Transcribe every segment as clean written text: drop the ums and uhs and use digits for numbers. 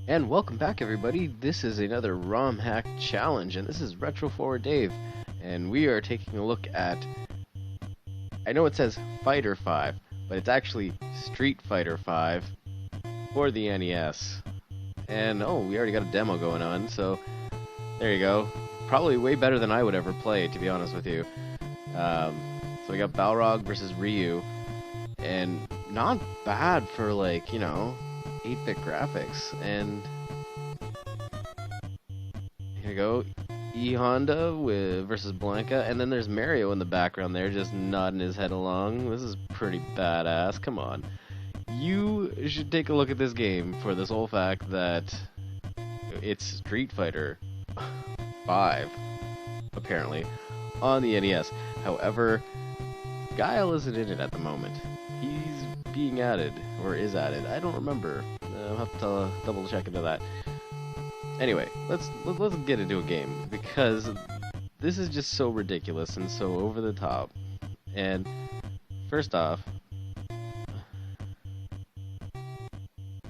And welcome back, everybody. This is another Rom Hack challenge, and this is Retro Forward Dave. And we are taking a look at. I know it says Fighter 5, but it's actually Street Fighter 5 for the NES. And oh, we already got a demo going on, so there you go. Probably way better than I would ever play, to be honest with you. So we got Balrog versus Ryu, and not bad for, like, 8-bit graphics. And here we go, E Honda versus Blanca, and then there's Mario in the background there, just nodding his head along. This is pretty badass. Come on, you should take a look at this game for the sole fact that it's Street Fighter 5, apparently, on the NES. However, Guile isn't in it at the moment. He's being added, or is added. I don't remember. I'll have to double check into that. Anyway, let's get into a game, because this is just so ridiculous and so over the top. And first off,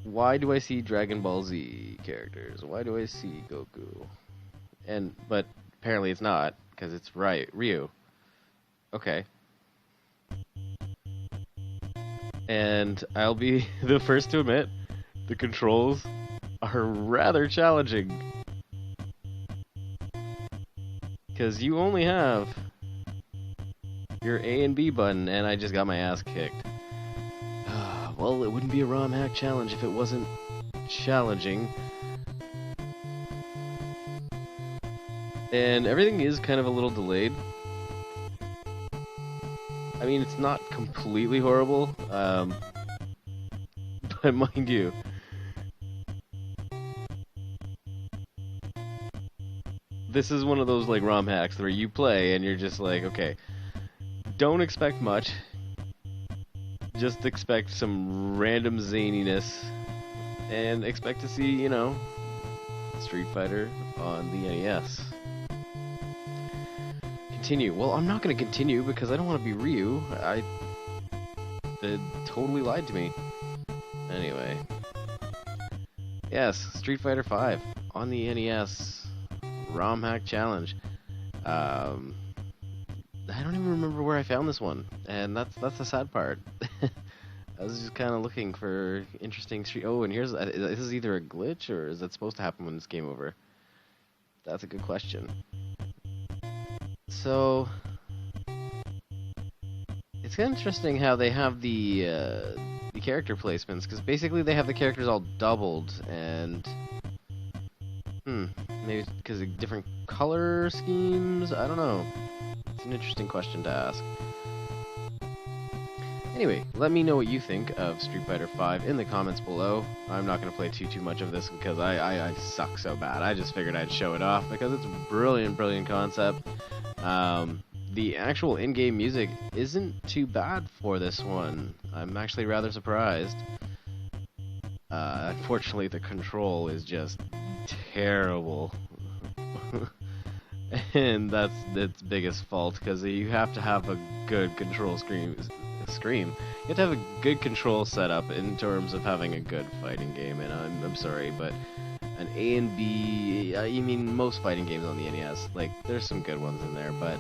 why do I see Dragon Ball Z characters? Why do I see Goku? But apparently it's not, because it's Ryu. Okay. And I'll be the first to admit, the controls are rather challenging. Because you only have your A and B button, and I just got my ass kicked. Well, it wouldn't be a ROM hack challenge if it wasn't challenging. And everything is kind of a little delayed. I mean, it's not completely horrible, but mind you, this is one of those like ROM hacks where you play and you're just like, okay, don't expect much, just expect some random zaniness, and expect to see, Street Fighter on the NES. Continue. Well, I'm not going to continue because I don't want to be Ryu. They totally lied to me. Anyway. Yes, Street Fighter 5 on the NES. ROM Hack Challenge. I don't even remember where I found this one, and that's the sad part. I was just kind of looking for interesting street. Oh, and here's this is either a glitch or is that supposed to happen when this game over? That's a good question. So it's interesting how they have the character placements, because basically they have the characters all doubled, and maybe because of different color schemes. I don't know. It's an interesting question to ask. Anyway, let me know what you think of Street Fighter 5 in the comments below. I'm not going to play too much of this because I suck so bad. I just figured I'd show it off because it's a brilliant concept. The actual in-game music isn't too bad for this one. I'm actually rather surprised. Unfortunately, the control is just terrible. And that's its biggest fault, because you have to have a good control screen. You have to have a good control setup in terms of having a good fighting game, and I'm sorry, but an A and B, I mean, most fighting games on the NES, like, there's some good ones in there, but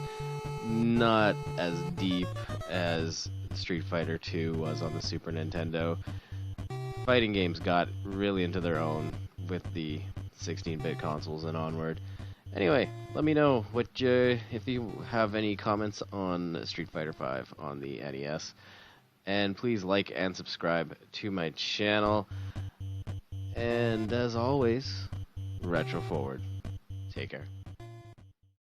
not as deep as Street Fighter 2 was on the Super Nintendo. Fighting games got really into their own with the 16-bit consoles and onward. Anyway, let me know if you have any comments on Street Fighter 5 on the NES. And please like and subscribe to my channel. And as always, Retro Forward. Take care.